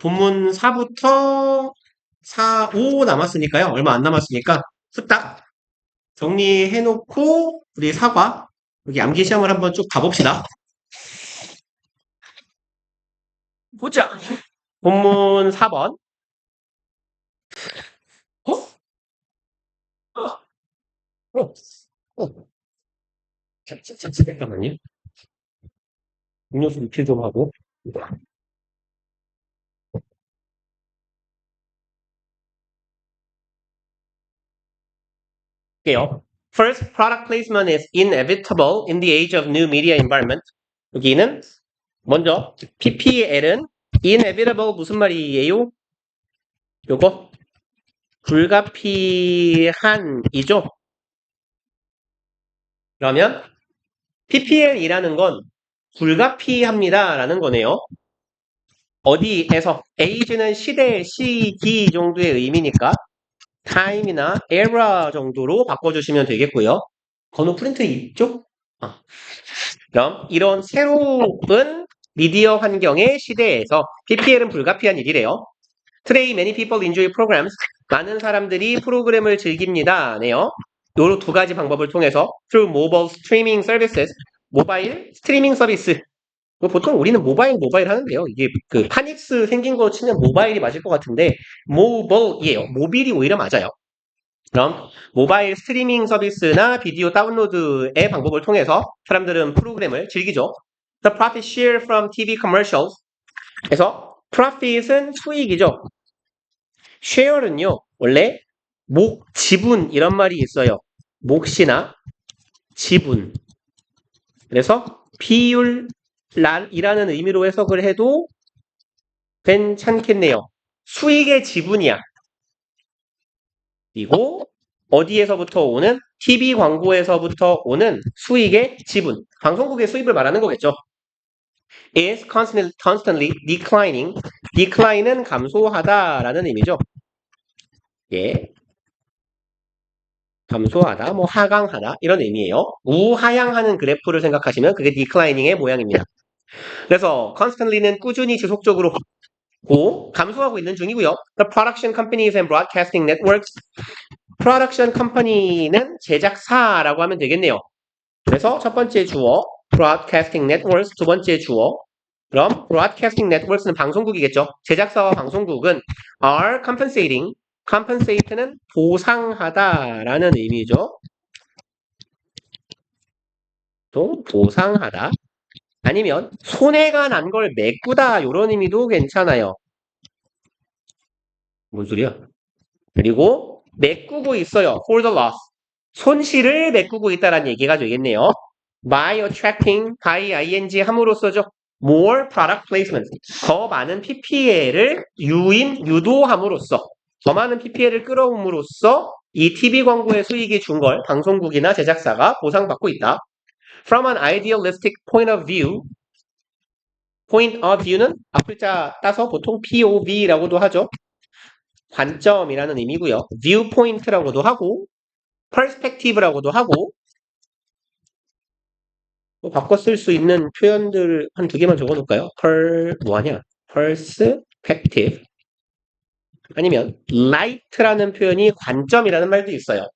본문 4부터 4, 5 남았으니까요. 얼마 안 남았으니까 후딱 정리해놓고 우리 사과 여기 암기 시험을 한번 쭉 가봅시다. 보자. 본문 4번. 어? 어? 어? 잠깐만요. 음료수 리필 좀 하고. 볼게요. First, product placement is inevitable in the age of new media environment. 여기는 먼저 PPL은 inevitable 무슨 말이에요? 요거 불가피한이죠. 그러면 PPL이라는 건 불가피합니다라는 거네요. 어디에서 age는 시대, 시기 정도의 의미니까 time이나 era 정도로 바꿔주시면 되겠고요. 건우 프린트 있죠? 그럼 이런 새로운 미디어 환경의 시대에서 PPL은 불가피한 일이래요. Today, many people enjoy programs. 많은 사람들이 프로그램을 즐깁니다. 네요. 요 두 가지 방법을 통해서 through mobile streaming services. 모바일 스트리밍 서비스. 보통 우리는 모바일 하는데요. 이게 그 파닉스 생긴 거 치면 모바일이 맞을 것 같은데 모빌이에요. 모빌이 오히려 맞아요. 그럼 모바일 스트리밍 서비스나 비디오 다운로드의 방법을 통해서 사람들은 프로그램을 즐기죠. The profit share from TV commercials. 그래서 profit은 수익이죠. share는요. 원래 지분 이런 말이 있어요. 몫이나 지분. 그래서 비율이라는 의미로 해석을 해도 괜찮겠네요. 수익의 지분이야. 그리고 어디에서부터 오는? TV 광고에서부터 오는 수익의 지분. 방송국의 수입을 말하는 거겠죠. is constantly declining. decline은 감소하다라는 의미죠. 예. 감소하다, 뭐 하강하다 이런 의미예요. 우하향하는 그래프를 생각하시면 그게 declining의 모양입니다. 그래서 constantly는 꾸준히 지속적으로 감소하고 있는 중이고요. The production companies and broadcasting networks. production company는 제작사라고 하면 되겠네요. 그래서 첫 번째 주어 broadcasting networks, 두 번째 주어. 그럼 broadcasting networks는 방송국이겠죠. 제작사와 방송국은 are compensate는 보상하다라는 의미죠. 또 보상하다. 아니면 손해가 난 걸 메꾸다 이런 의미도 괜찮아요. 뭔 소리야? 그리고 메꾸고 있어요. for the loss. 손실을 메꾸고 있다라는 얘기가 되겠네요. by attracting, by ing 함으로써죠. more product placement. 더 많은 PPL을 유도함으로써 더 많은 PPL을 끌어옴으로써 이 TV 광고의 수익이 준 걸 방송국이나 제작사가 보상받고 있다. From an idealistic point of view. point of view는 앞글자 따서 보통 POV라고도 하죠. 관점이라는 의미고요. viewpoint라고도 하고 perspective라고도 하고 바꿔 쓸 수 있는 표현들 한 두 개만 적어놓을까요? perspective 아니면 light라는 표현이 관점이라는 말도 있어요.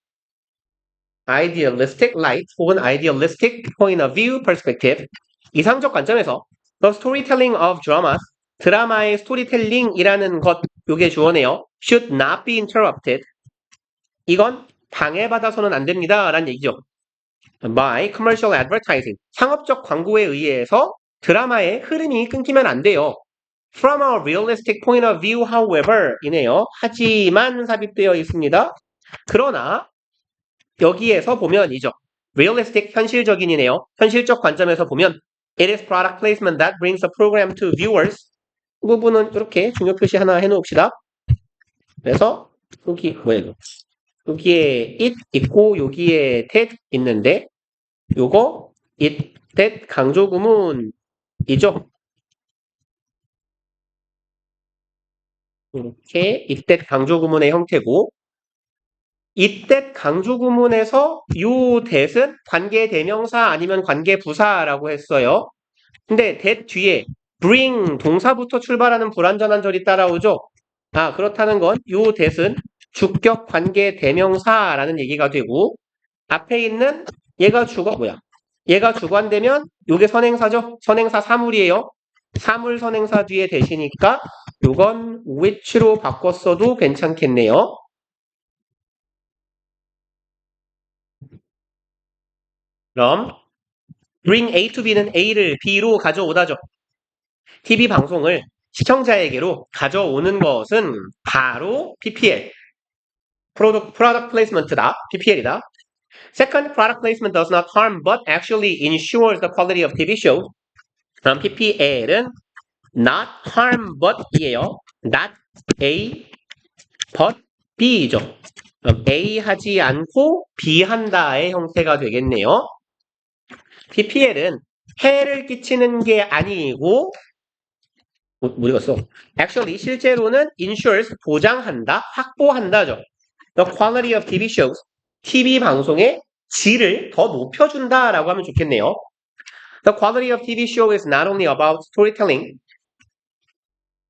idealistic light 혹은 idealistic point of view perspective 이상적 관점에서 the storytelling of dramas 드라마의 스토리텔링이라는 것 요게 주어네요. should not be interrupted 이건 방해받아서는 안 됩니다 라는 얘기죠. by commercial advertising 상업적 광고에 의해서 드라마의 흐름이 끊기면 안 돼요. From a realistic point of view, however 이네요. 하지만 삽입되어 있습니다. 그러나 여기에서 보면이죠. realistic 현실적인이네요. 현실적 관점에서 보면 it is product placement that brings a program to viewers 이 부분은 이렇게 중요 표시 하나 해놓읍시다. 그래서 여기 뭐예요? 이거? 여기에 it 있고 여기에 that 있는데 요거 it, that 강조 구문이죠. 이렇게 it, that 강조 구문의 형태고 it, that 강조 구문에서 요 that은 관계 대명사 아니면 관계 부사라고 했어요. 근데 that 뒤에 bring 동사부터 출발하는 불완전한 절이 따라오죠. 그렇다는 건 요 that은 주격 관계 대명사라는 얘기가 되고 앞에 있는 얘가 주관되면 요게 선행사죠. 선행사 사물이에요. 사물 선행사 뒤에 대시니까 요건 which로 바꿨어도 괜찮겠네요. 그럼 bring A to B는 A를 B로 가져오다죠. TV 방송을 시청자에게로 가져오는 것은 바로 PPL, Product Placement다. PPL이다. Second, product placement does not harm but actually ensures the quality of TV shows. 그럼 PPL은 not harm but이에요. not A but B이죠. 그럼 A 하지 않고 B 한다의 형태가 되겠네요. PPL은 해를 끼치는 게 아니고 못 읽었어. Actually 실제로는 ensures 보장한다, 확보한다죠. The quality of TV shows TV 방송의 질을 더 높여준다라고 하면 좋겠네요. The quality of TV show is not only about storytelling.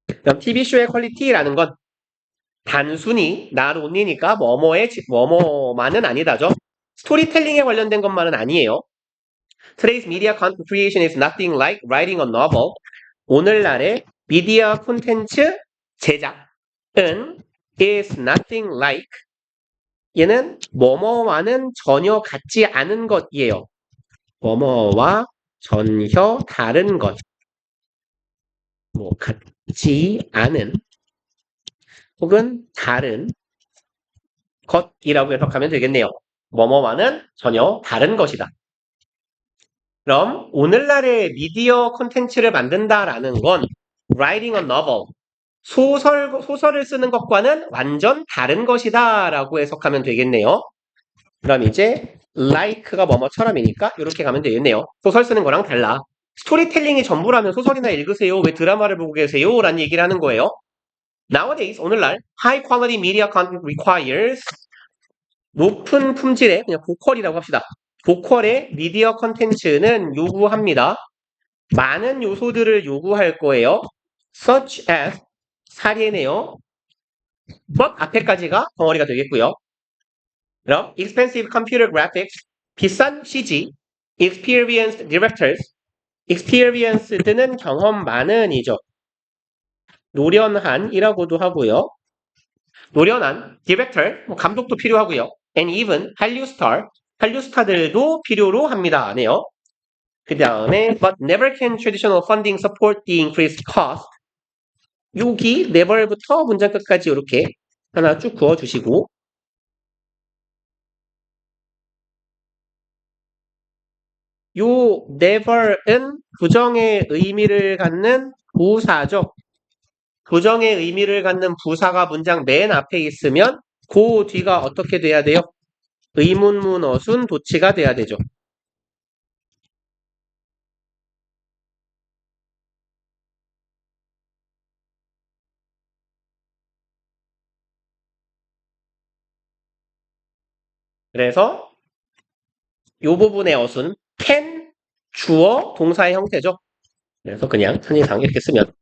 그럼 TV쇼의 퀄리티라는 건 단순히 not only니까 뭐뭐만은 아니다죠. 스토리텔링에 관련된 것만은 아니에요. Today's media content creation is nothing like writing a novel. 오늘날의 미디어 콘텐츠 제작은 is nothing like 얘는 뭐뭐와는 전혀 같지 않은 것이에요. 뭐뭐와 전혀 다른 것. 같지 않은 혹은 다른 것이라고 해석하면 되겠네요. 뭐뭐와는 전혀 다른 것이다. 그럼 오늘날의 미디어 콘텐츠를 만든다라는 건 writing a novel, 소설을 쓰는 것과는 완전 다른 것이다 라고 해석하면 되겠네요. 그럼 이제 like가 뭐뭐처럼이니까 이렇게 가면 되겠네요. 소설 쓰는 거랑 달라. 스토리텔링이 전부라면 소설이나 읽으세요. 왜 드라마를 보고 계세요? 라는 얘기를 하는 거예요. Nowadays, 오늘날 high quality media content requires 높은 품질의 그냥 고퀄이라고 합시다. 고퀄의 미디어 컨텐츠는 요구합니다. 많은 요소들을 요구할 거예요. Such as 사례네요. but 앞에까지가 덩어리가 되겠고요. 그럼 expensive computer graphics 비싼 CG, experienced directors experienced는 경험 많은이죠. 노련한이라고도 하고요. 노련한 디렉터, 감독도 필요하고요. And even 한류 스타들도 필요로 합니다. 네요. 그 다음에 but never can traditional funding support the increased cost. 여기 never부터 문장 끝까지 이렇게 하나 쭉 그어주시고 요 never은 부정의 의미를 갖는 부사죠. 부정의 의미를 갖는 부사가 문장 맨 앞에 있으면 그 뒤가 어떻게 돼야 돼요? 의문문 어순 도치가 돼야 되죠. 그래서 이 부분의 어순 can 주어 동사의 형태죠. 그래서 그냥 선의상 이렇게 쓰면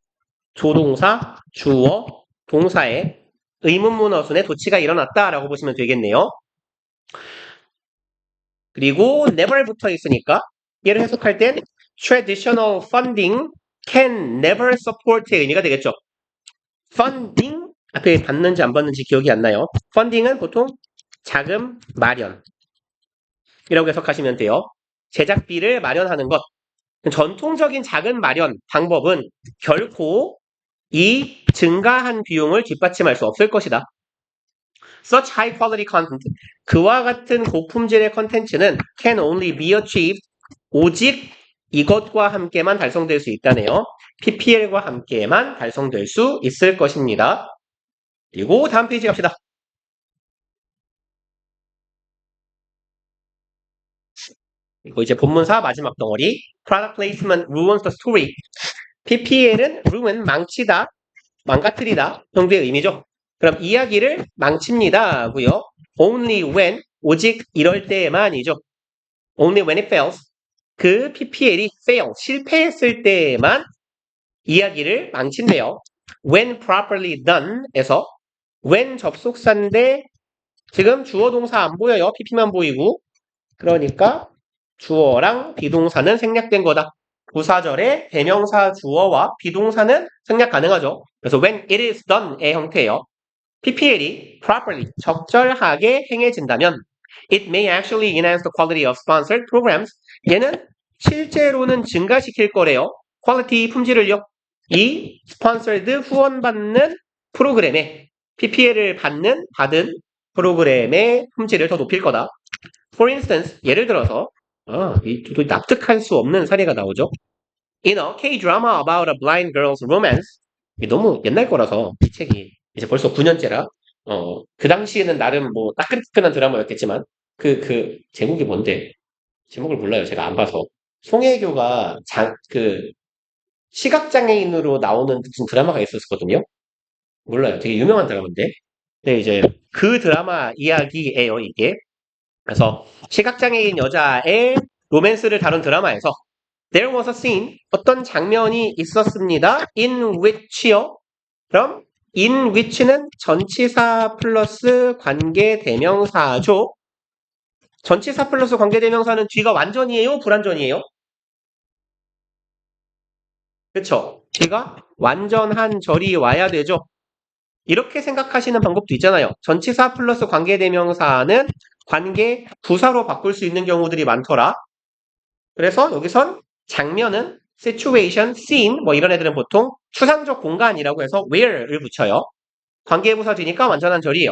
조동사 주어 동사의 의문문 어순에 도치가 일어났다라고 보시면 되겠네요. 그리고 never 붙어 있으니까 얘를 해석할 땐 traditional funding can never support의 의미가 되겠죠. funding 앞에 받는지 안 받는지 기억이 안 나요. funding은 보통 자금 마련 이라고 해석하시면 돼요. 제작비를 마련하는 것. 전통적인 자금 마련 방법은 결코 이 증가한 비용을 뒷받침할 수 없을 것이다. Such high quality content, 그와 같은 고품질의 컨텐츠는 can only be achieved, 오직 이것과 함께만 달성될 수 있다네요. PPL과 함께만 달성될 수 있을 것입니다. 그리고 다음 페이지 갑시다. 그리고 이제 본문사 마지막 덩어리 Product Placement ruins the story. PPL은 ruin, 망치다, 망가뜨리다 정도의 의미죠. 그럼 이야기를 망칩니다 하고요. Only when, 오직 이럴 때만이죠. Only when it fails. 그 PPL이 fail, 실패했을 때만 이야기를 망친대요. When properly done에서 when 접속사인데 지금 주어 동사 안 보여요. pp만 보이고. 그러니까 주어랑 비동사는 생략된 거다. 부사절에 대명사 주어와 비동사는 생략 가능하죠. 그래서 when it is done의 형태예요. PPL이 properly, 적절하게 행해진다면 it may actually enhance the quality of sponsored programs. 얘는 실제로는 증가시킬 거래요. 퀄리티, 품질을요. 이 sponsored, 후원받는 프로그램에 PPL을 받은 프로그램의 품질을 더 높일 거다. For instance, 예를 들어서 또 납득할 수 없는 사례가 나오죠. In a K-drama about a blind girl's romance. 이게 너무 옛날 거라서 이 책이 이제 벌써 9년째라 그 당시에는 나름 뭐 따끈따끈한 드라마였겠지만 그 제목이 뭔데? 제목을 몰라요. 제가 안 봐서. 송혜교가 그 시각장애인으로 나오는 무슨 드라마가 있었거든요. 몰라요. 되게 유명한 드라마인데. 근데 이제 그 드라마 이야기예요, 이게. 그래서 시각장애인 여자의 로맨스를 다룬 드라마에서 There was a scene, 어떤 장면이 있었습니다. In which요. 그럼 in which는 전치사 플러스 관계대명사죠. 전치사 플러스 관계대명사는 뒤가 완전이에요? 불완전이에요? 그쵸? 뒤가 완전한 절이 와야 되죠. 이렇게 생각하시는 방법도 있잖아요. 전치사 플러스 관계대명사는 관계 부사로 바꿀 수 있는 경우들이 많더라. 그래서 여기선 장면은 situation, scene 뭐 이런 애들은 보통 추상적 공간이라고 해서 where를 붙여요. 관계부사 뒤니까 완전한 절이에요.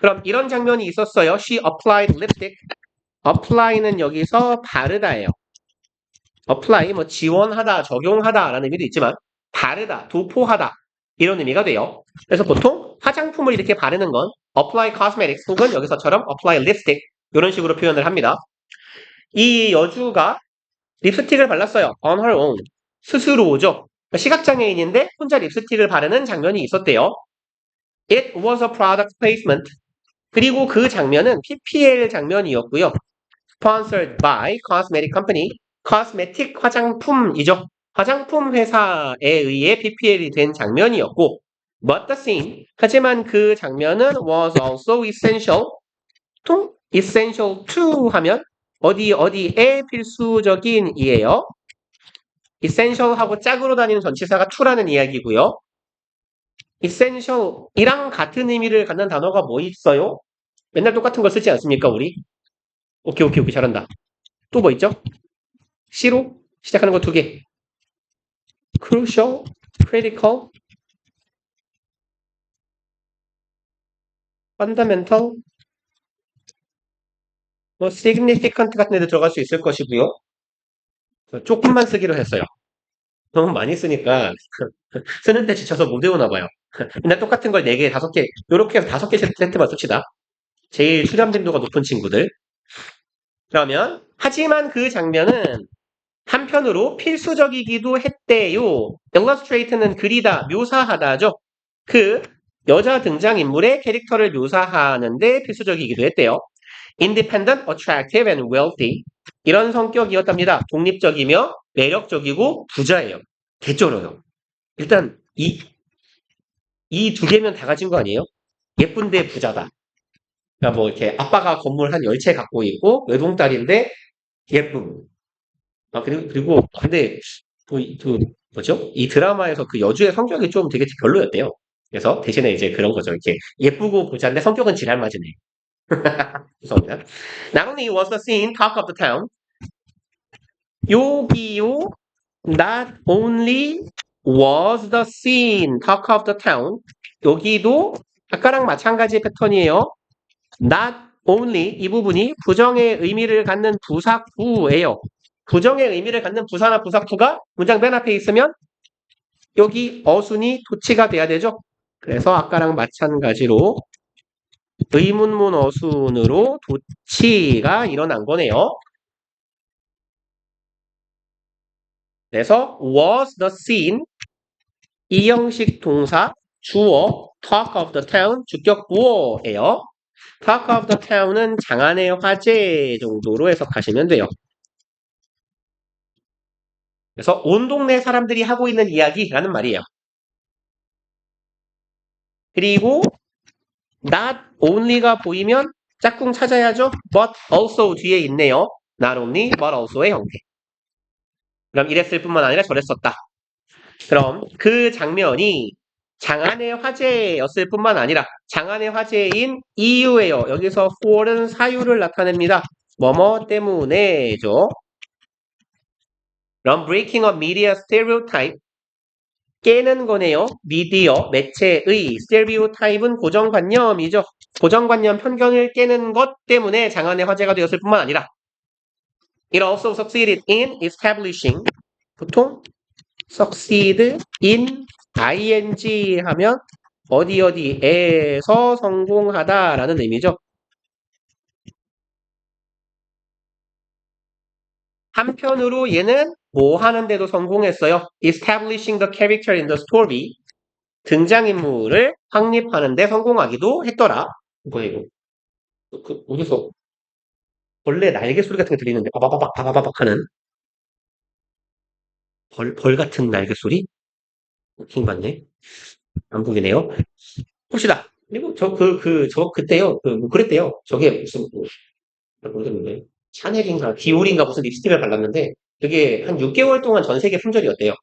그럼 이런 장면이 있었어요. She applied lipstick. apply는 여기서 바르다예요. apply 뭐 지원하다, 적용하다라는 의미도 있지만 바르다, 도포하다 이런 의미가 돼요. 그래서 보통 화장품을 이렇게 바르는 건 apply cosmetics 혹은 여기서처럼 apply lipstick 이런 식으로 표현을 합니다. 이 여주가 립스틱을 발랐어요. on her own. 스스로죠. 시각장애인인데 혼자 립스틱을 바르는 장면이 있었대요. It was a product placement. 그리고 그 장면은 PPL 장면이었고요. Sponsored by cosmetic company. cosmetic 화장품이죠. 화장품 회사에 의해 PPL이 된 장면이었고 But the scene. 하지만 그 장면은 was also essential. 또 essential to 하면 어디에 필수적인 이에요. essential하고 짝으로 다니는 전치사가 to라는 이야기고요. essential이랑 같은 의미를 갖는 단어가 뭐 있어요? 맨날 똑같은 걸 쓰지 않습니까, 우리? 오케이, 잘한다. 또 뭐 있죠? C로 시작하는 거 2개. crucial, critical, fundamental, 뭐 significant 같은 애들 들어갈 수 있을 것이고요. 조금만 쓰기로 했어요. 너무 많이 쓰니까 쓰는데 지쳐서 못 외우나 봐요. 맨날 똑같은 걸 4개, 5개, 요렇게 해서 5개 세트만 씁시다. 제일 수렴 빈도가 높은 친구들. 그러면 하지만 그 장면은 한편으로 필수적이기도 했대요. illustrate는 그리다, 묘사하다죠. 그 여자 등장인물의 캐릭터를 묘사하는데 필수적이기도 했대요. independent, attractive, and wealthy. 이런 성격이었답니다. 독립적이며 매력적이고 부자예요. 개쩔어요. 일단 이 2개면 다 가진 거 아니에요? 예쁜데 부자다. 그러니까 뭐 이렇게 아빠가 건물 한 10채 갖고 있고 외동딸인데 예쁨. 그리고 근데 뭐죠? 이 드라마에서 그 여주의 성격이 좀 되게 별로였대요. 그래서 대신에 이제 그런 거죠. 이렇게 예쁘고 부자인데 성격은 지랄맞으네. 죄송합니다. Not only was the scene talk of the town. 여기요. Not only was the scene talk of the town. 여기도 아까랑 마찬가지 패턴이에요. Not only 이 부분이 부정의 의미를 갖는 부사구예요. 부정의 의미를 갖는 부사나 부사구가 문장 맨 앞에 있으면 여기 어순이 도치가 돼야 되죠. 그래서 아까랑 마찬가지로 의문문 어순으로 도치가 일어난 거네요. 그래서 was the scene 이 형식 동사 주어 talk of the town 주격 보어예요. talk of the town은 장안의 화제 정도로 해석하시면 돼요. 그래서 온 동네 사람들이 하고 있는 이야기라는 말이에요. 그리고 not only가 보이면 짝꿍 찾아야죠. but also 뒤에 있네요. not only but also의 형태. 그럼 이랬을 뿐만 아니라 저랬었다. 그럼 그 장면이 장안의 화제였을 뿐만 아니라 장안의 화제인 이유예요. 여기서 for은 사유를 나타냅니다. 뭐뭐 때문에죠. 그럼 breaking a media stereotype 깨는 거네요. 미디어, 매체의 stereotype은 고정관념이죠. 고정관념 편견을 깨는 것 때문에 장안의 화제가 되었을 뿐만 아니라 it also succeeded in establishing 보통 succeed in ing 하면 어디 어디에서 성공하다라는 의미죠. 한편으로 얘는 뭐 하는데도 성공했어요. establishing the character in the story 등장인물을 확립하는 데 성공하기도 했더라. 뭐야 이거? 어디서 벌레 날개 소리 같은 게 들리는데 바바바박 하는 벌 같은 날개 소리? 킹받네. 안 보이네요. 봅시다. 그리고 그때요. 그랬대요. 저게 무슨 모르겠는데 샤넬인가 디올인가 무슨 립스틱을 발랐는데 그게 한 6개월 동안 전 세계 품절이었대요.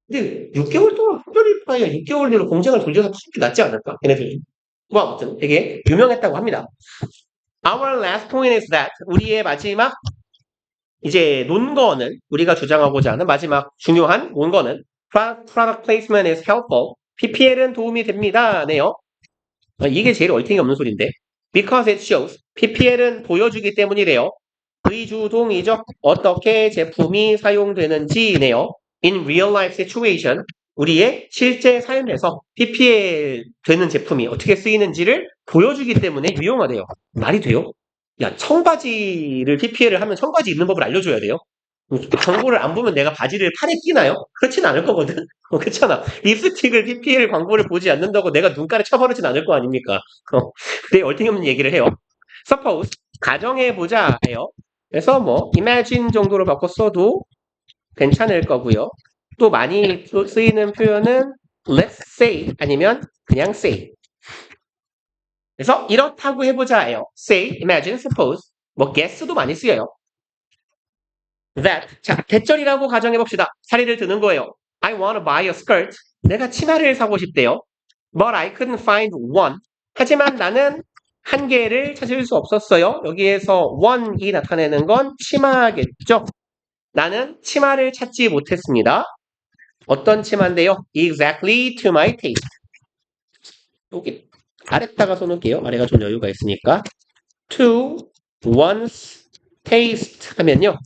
근데 6개월 동안 품절일 바에 6개월 뒤로 공장을 돌려서 파는 게 낫지 않을까? 걔네들이. 뭐 아무튼 되게 유명했다고 합니다. Our last point is that 우리의 마지막 이제 논거는 우리가 주장하고자 하는 마지막 중요한 논거는 product placement is helpful. PPL은 도움이 됩니다. 네요. 이게 제일 얼탱이 없는 소리인데. Because it shows. PPL은 보여주기 때문이래요. 의주동이죠. 어떻게 제품이 사용되는지네요. In real life situation. 우리의 실제 삶에서 PPL 되는 제품이 어떻게 쓰이는지를 보여주기 때문에 유용하대요. 말이 돼요? 야, 청바지를 PPL을 하면 청바지 입는 법을 알려줘야 돼요. 광고를 안 보면 내가 바지를 팔에 끼나요? 그렇진 않을 거거든. 그렇잖아. 립스틱을 PPL 광고를 보지 않는다고 내가 눈가를 쳐버리진 않을 거 아닙니까? 되게 얼탱이 없는 얘기를 해요. Suppose 가정해보자 해요. 그래서 뭐 imagine 정도로 바꿔 써도 괜찮을 거고요. 또 많이 쓰이는 표현은 let's say 아니면 그냥 say. 그래서 이렇다고 해보자 해요. say, imagine, suppose. 뭐 guess도 많이 쓰여요. that. 자, 대절이라고 가정해봅시다. 사리를 드는 거예요. I want to buy a skirt. 내가 치마를 사고 싶대요. But I couldn't find one. 하지만 나는 한 개를 찾을 수 없었어요. 여기에서 one이 나타내는 건 치마겠죠. 나는 치마를 찾지 못했습니다. 어떤 치마인데요? Exactly to my taste. 여기 아래다가 써놓을게요. 아래가 좀 여유가 있으니까. To one's taste 하면요.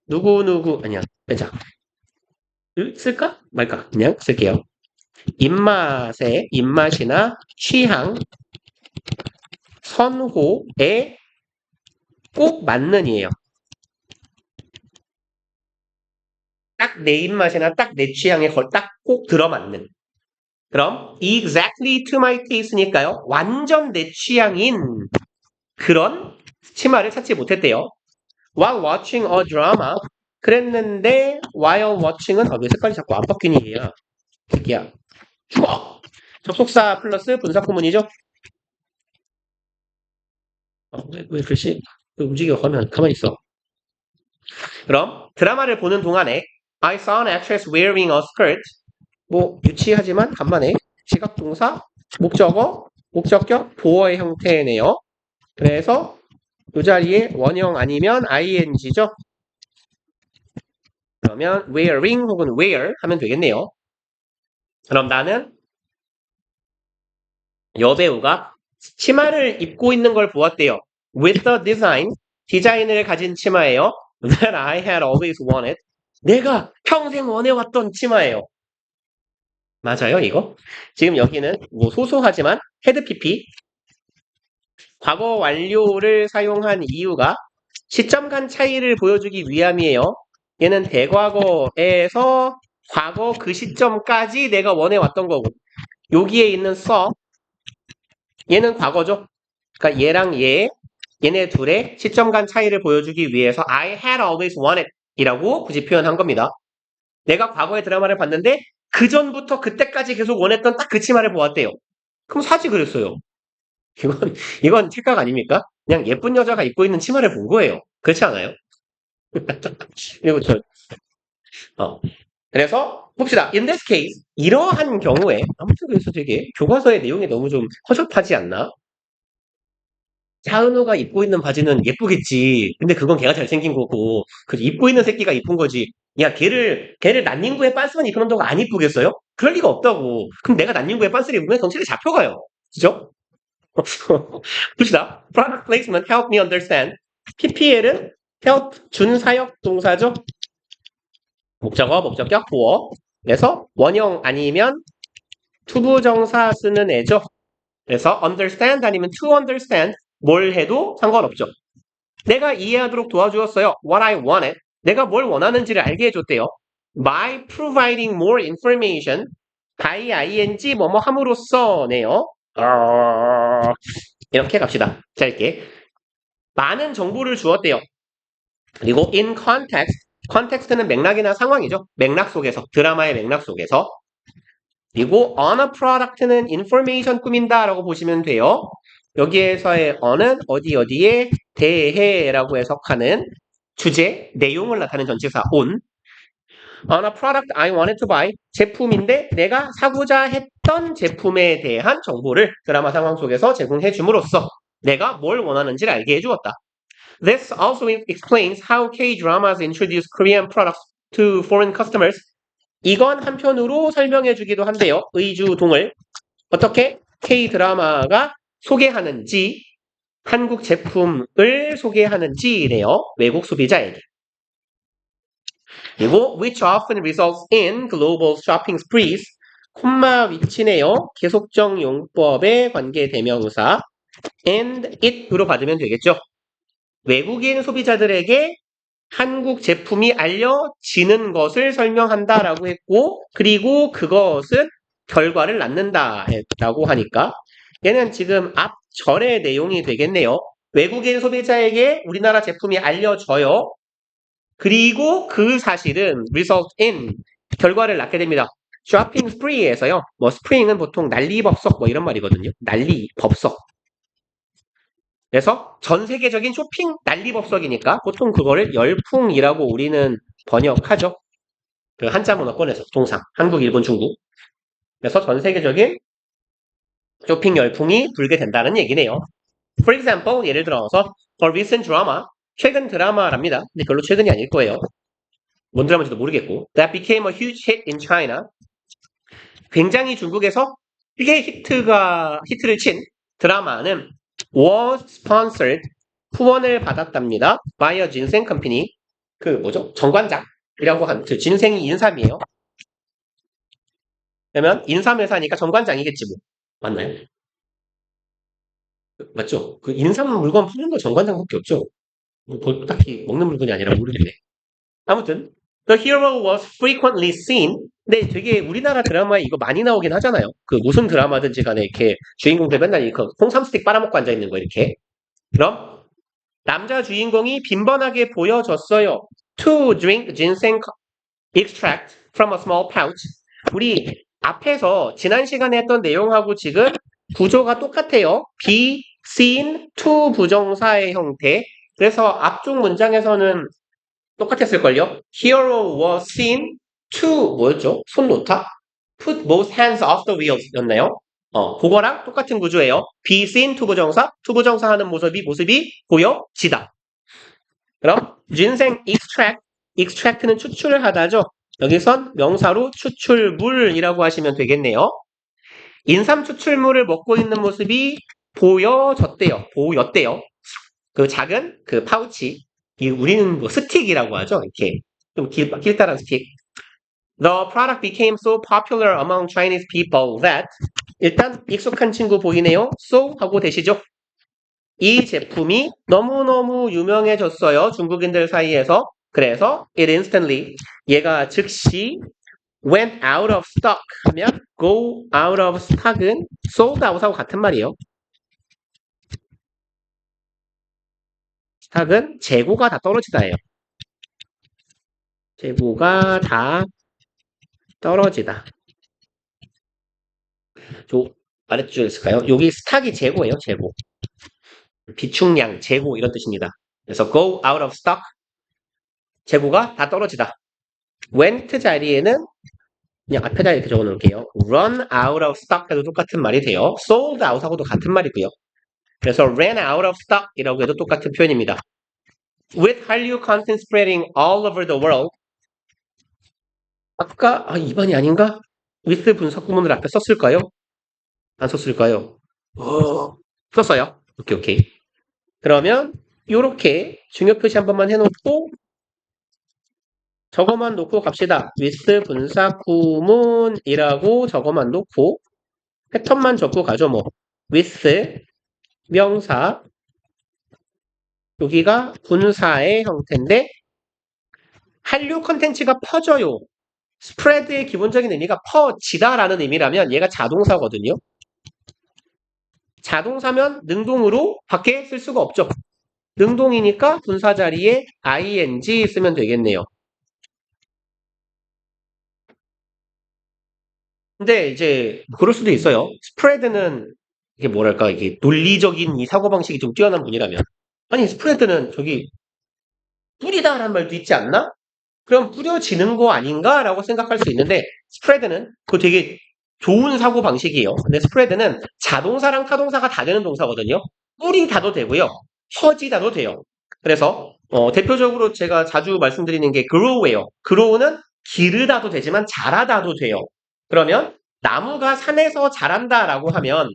누구누구 아니야. 빼자. 쓸까? 말까? 그냥 쓸게요. 입맛이나 취향, 선호에 꼭 맞는 이에요. 딱 내 입맛이나 딱 내 취향에 딱 꼭 들어맞는. 그럼 exactly to my taste니까요. 완전 내 취향인 그런 치마를 찾지 못했대요. While watching a drama 그랬는데 while watching은 왜 색깔이 자꾸 안 바뀌니 얘야. 새끼야. 죽어. 접속사 플러스 분사구문이죠. 왜 글씨 움직여 가만히 있어. 그럼 드라마를 보는 동안에 I saw an actress wearing a skirt. 뭐 유치하지만 간만에 지각동사, 목적어, 목적격, 보어의 형태네요. 그래서 이 자리에 원형 아니면 ing죠. 그러면 wearing 혹은 wear 하면 되겠네요. 그럼 나는 여배우가 치마를 입고 있는 걸 보았대요. With the design, 디자인을 가진 치마예요. That I had always wanted. 내가 평생 원해왔던 치마예요. 맞아요, 이거? 지금 여기는 뭐 소소하지만 헤드 PP 과거 완료를 사용한 이유가 시점 간 차이를 보여주기 위함이에요. 얘는 대과거에서 과거 그 시점까지 내가 원해왔던 거고 여기에 있는 써 얘는 과거죠. 그러니까 얘랑 얘네 둘의 시점 간 차이를 보여주기 위해서 I had always wanted 이라고 굳이 표현한 겁니다. 내가 과거의 드라마를 봤는데 그 전부터 그때까지 계속 원했던 딱 그 치마를 보았대요. 그럼 사지 그랬어요. 이건 착각 아닙니까? 그냥 예쁜 여자가 입고 있는 치마를 본 거예요. 그렇지 않아요? 그리고 어. 그래서 봅시다. In this case, 이러한 경우에 아무튼 그래서 되게 교과서의 내용이 너무 좀 허접하지 않나? 차은우가 입고 있는 바지는 예쁘겠지. 근데 그건 걔가 잘생긴 거고, 그 입고 있는 새끼가 이쁜 거지. 야, 걔를 난닝구에 빤스만 입혀놓는다고 안 이쁘겠어요? 그럴 리가 없다고. 그럼 내가 난닝구에 빤스를 입으면 정체를 잡혀가요. 그죠? 봅시다. Product placement help me understand. PPL은 help 준사역 동사죠. 목적어, 목적격, 보어. 그래서 원형 아니면 투부정사 쓰는 애죠. 그래서 understand 아니면 to understand 뭘 해도 상관없죠. 내가 이해하도록 도와주었어요. What I wanted. 내가 뭘 원하는지를 알게 해줬대요. By providing more information. by ing 뭐뭐 함으로써네요. 이렇게 갑시다. 짧게. 많은 정보를 주었대요. 그리고 in context. context는 맥락이나 상황이죠. 맥락 속에서. 드라마의 맥락 속에서. 그리고 on a product는 information 꾸민다라고 보시면 돼요. 여기에서의 on은 어디에 대해라고 해석하는 주제, 내용을 나타내는 전치사 on. On a product I wanted to buy. 제품인데 내가 사고자 했던 제품에 대한 정보를 드라마 상황 속에서 제공해 줌으로써 내가 뭘 원하는지를 알게 해주었다. This also explains how K-dramas introduce Korean products to foreign customers. 이건 한편으로 설명해 주기도 한데요. 의주동을 어떻게 K-드라마가 소개하는지, 한국 제품을 소개하는지래요. 외국 소비자에게. 그리고 which often results in global shopping sprees. 콤마 위치네요. 계속적 용법의 관계대명사 and it으로 받으면 되겠죠. 외국인 소비자들에게 한국 제품이 알려지는 것을 설명한다라고 했고, 그리고 그것은 결과를 낳는다라고 하니까 얘는 지금 앞 절의 내용이 되겠네요. 외국인 소비자에게 우리나라 제품이 알려져요. 그리고 그 사실은 result in 결과를 낳게 됩니다. 쇼핑 스프리에서요. 뭐 스프링은 보통 난리법석 뭐 이런 말이거든요. 난리법석. 그래서 전 세계적인 쇼핑 난리법석이니까 보통 그거를 열풍이라고 우리는 번역하죠. 그 한자 문화권에서 통상 한국, 일본, 중국. 그래서 전 세계적인 쇼핑 열풍이 불게 된다는 얘기네요. For example, 예를 들어서 a recent drama, 최근 드라마랍니다. 근데 별로 최근이 아닐 거예요. 뭔 드라마인지도 모르겠고. That became a huge hit in China. 굉장히 중국에서 크게 히트를 친 드라마는 was sponsored, 후원을 받았답니다. by a ginseng company. 그 뭐죠? 정관장이라고 한 그 진생이 인삼이에요. 그러면 인삼회사니까 정관장이겠지 뭐. 맞나요? 맞죠? 그 인삼 물건 푸는 거 정관장밖에 없죠. 뭐 딱히 먹는 물건이 아니라 모르겠네. 아무튼 The hero was frequently seen. 근데 되게 우리나라 드라마에 이거 많이 나오긴 하잖아요. 그 무슨 드라마든지 간에 이렇게 주인공들 맨날 이렇게 홍삼 스틱 빨아먹고 앉아있는 거 이렇게. 그럼 남자 주인공이 빈번하게 보여졌어요. To drink ginseng extract from a small pouch. 우리 앞에서 지난 시간에 했던 내용하고 지금 구조가 똑같아요. be seen to 부정사의 형태. 그래서 앞쪽 문장에서는 똑같았을걸요? Hero was seen to 뭐였죠? 손 놓다? Put both hands off the wheels 였나요? 그거랑 똑같은 구조예요. be seen to 부정사 하는 모습이 보여지다. 그럼 ginseng extract는 추출을 하다죠. 여기선 명사로 추출물이라고 하시면 되겠네요. 인삼 추출물을 먹고 있는 모습이 보였대요. 그 작은 그 파우치. 우리는 뭐 스틱이라고 하죠. 이렇게 좀 길다란 스틱. The product became so popular among Chinese people that 일단 익숙한 친구 보이네요. So 하고 되시죠. 이 제품이 너무너무 유명해졌어요. 중국인들 사이에서. 그래서 it instantly 얘가 즉시 went out of stock 하면 go out of stock은 sold out하고 같은 말이에요. stock은 재고가 다 떨어지다예요. 재고가 다 떨어지다. 말해줄 수 있을까요? 여기 스탁이 재고예요, 재고. 비축량, 재고 이런 뜻입니다. 그래서 go out of stock, 재고가 다 떨어지다. went 자리에는 그냥 앞에다 이렇게 적어놓을게요. run out of stock 해도 똑같은 말이 돼요. sold out하고도 같은 말이고요. 그래서 ran out of stock 이라고 해도 똑같은 표현입니다. With 한류 content spreading all over the world. 아까 2번이 아닌가? with 분석 구문을 앞에 썼을까요? 안 썼을까요? 썼어요. 오케이. 그러면 요렇게 중요 표시 한 번만 해놓고 저거만 놓고 갑시다. with 분사 구문이라고 저거만 놓고 패턴만 적고 가죠 뭐. with 명사 여기가 분사의 형태인데 한류 컨텐츠가 퍼져요. 스프레드의 기본적인 의미가 퍼지다라는 의미라면 얘가 자동사거든요. 자동사면 능동으로 밖에 쓸 수가 없죠. 능동이니까 분사 자리에 ing 쓰면 되겠네요. 근데 이제 그럴 수도 있어요. 스프레드는 이게 뭐랄까 이게 논리적인 이 사고방식이 좀 뛰어난 분이라면 아니 스프레드는 저기 뿌리다라는 말도 있지 않나? 그럼 뿌려지는 거 아닌가라고 생각할 수 있는데 스프레드는 그거 되게 좋은 사고 방식이에요. 근데 스프레드는 자동사랑 타동사가 다 되는 동사거든요. 뿌리다도 되고요. 퍼지다도 돼요. 그래서 대표적으로 제가 자주 말씀드리는 게 grow예요. grow는 기르다도 되지만 자라다도 돼요. 그러면 나무가 산에서 자란다라고 하면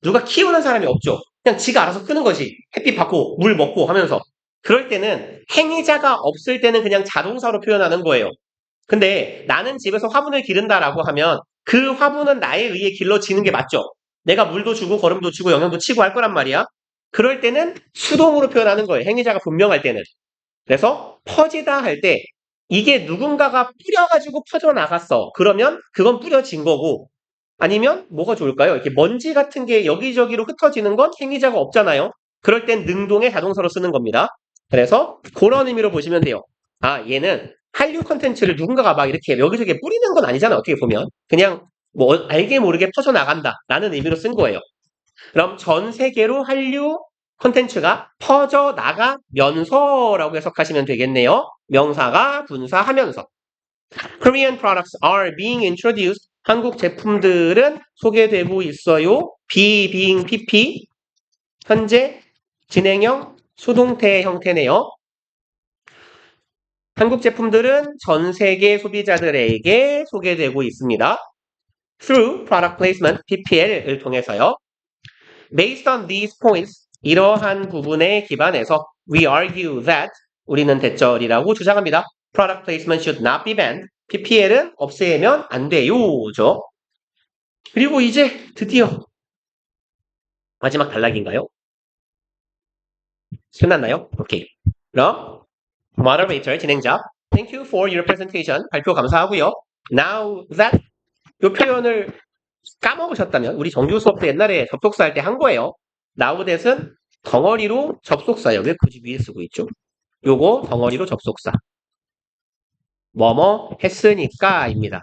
누가 키우는 사람이 없죠. 그냥 지가 알아서 크는 거지. 햇빛 받고 물 먹고 하면서. 그럴 때는 행위자가 없을 때는 그냥 자동사로 표현하는 거예요. 근데 나는 집에서 화분을 기른다라고 하면 그 화분은 나에 의해 길러지는 게 맞죠. 내가 물도 주고 거름도 주고 영양도 치고 할 거란 말이야. 그럴 때는 수동으로 표현하는 거예요. 행위자가 분명할 때는. 그래서 퍼지다 할 때 이게 누군가가 뿌려가지고 퍼져나갔어. 그러면 그건 뿌려진 거고 아니면 뭐가 좋을까요? 이렇게 먼지 같은 게 여기저기로 흩어지는 건 행위자가 없잖아요. 그럴 땐 능동의 자동사로 쓰는 겁니다. 그래서 그런 의미로 보시면 돼요. 얘는 한류 컨텐츠를 누군가가 막 이렇게 여기저기 뿌리는 건 아니잖아. 어떻게 보면. 그냥 뭐 알게 모르게 퍼져나간다 라는 의미로 쓴 거예요. 그럼 전 세계로 한류 컨텐츠가 퍼져나가면서라고 해석하시면 되겠네요. 명사가 분사하면서. Korean products are being introduced. 한국 제품들은 소개되고 있어요. be, being, pp. 현재 진행형 수동태 형태네요. 한국 제품들은 전 세계 소비자들에게 소개되고 있습니다. Through product placement, PPL을 통해서요. Based on these points, 이러한 부분에 기반해서 we argue that 우리는 대절이라고 주장합니다. Product placement should not be banned. PPL은 없애면 안 돼요죠. 그리고 이제 드디어 마지막 단락인가요? 끝났나요? 오케이. 그럼 moderator 진행자 Thank you for your presentation. 발표 감사하고요. Now that 이 표현을 까먹으셨다면 우리 정규 수업 때 옛날에 접속사 할 때 한 거예요. Now that은 덩어리로 접속사예요. 왜 굳이 위에 쓰고 있죠? 요거 덩어리로 접속사. 뭐뭐 했으니까입니다.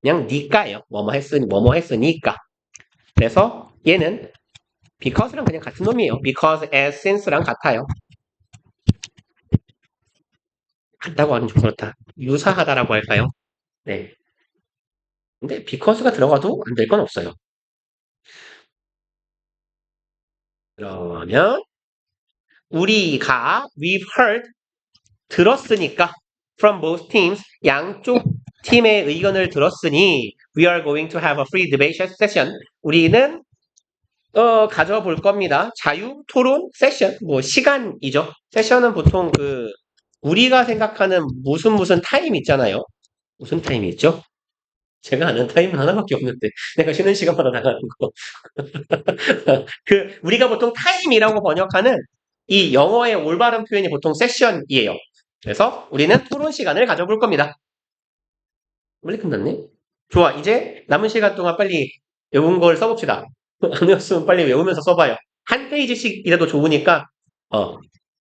그냥 니까예요. 뭐뭐 했으니까. 그래서 얘는 because랑 그냥 같은 놈이에요. because, as, since랑 같아요. 같다고 하면 좀 그렇다. 유사하다라고 할까요? 네. 근데 because가 들어가도 안 될 건 없어요. 그러면 우리가 we've heard 들었으니까 from both teams 양쪽 팀의 의견을 들었으니 we are going to have a free debate session. 우리는 가져볼 겁니다. 자유 토론 세션, 뭐 시간이죠. 세션은 보통 우리가 생각하는 무슨 타임 있잖아요. 무슨 타임이 있죠? 제가 아는 타임은 하나밖에 없는데 내가 쉬는 시간마다 나가는 거. 우리가 보통 타임이라고 번역하는 이 영어의 올바른 표현이 보통 세션이에요. 그래서 우리는 토론 시간을 가져볼 겁니다. 빨리 끝났네. 좋아. 이제 남은 시간 동안 빨리 외운 걸 써봅시다. 안 외웠으면 빨리 외우면서 써봐요. 한 페이지씩이라도 좋으니까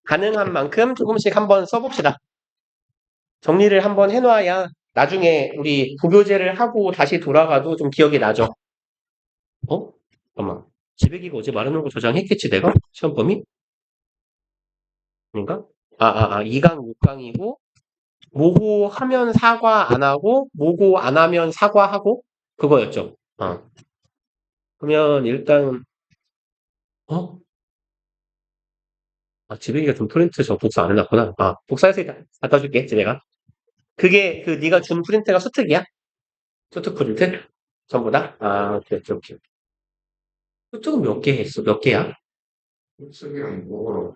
가능한 만큼 조금씩 한번 써봅시다. 정리를 한번 해놔야 나중에 우리 부교재를 하고 다시 돌아가도 좀 기억이 나죠? 어? 잠깐만. 지백이가 어제 말해놓은 거 저장했겠지, 내가? 시험 범위? 아닌가? 2강, 6강이고, 모고 하면 사과 안 하고, 모고 안 하면 사과하고, 그거였죠. 그러면 일단, 어? 지백이가 좀 프린트 저 복사 안 해놨구나. 복사해서 일단 갖다 줄게, 지백아. 그게, 네가 준 프린트가 수특이야? 수특 프린트? 전부 다? 오케이, 오케이, 오케이. 수특은 몇 개 했어? 몇 개야? 수특이랑 모고로.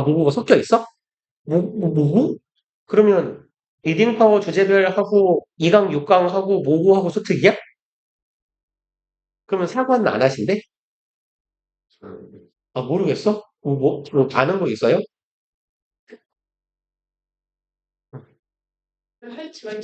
모고가 섞여 있어? 모고? 그러면 리딩 파워 주제별하고 2강, 6강하고 모고하고 수특이야? 그러면 사과는 안 하신대? 모르겠어? 아는 거 있어요? 할지 말지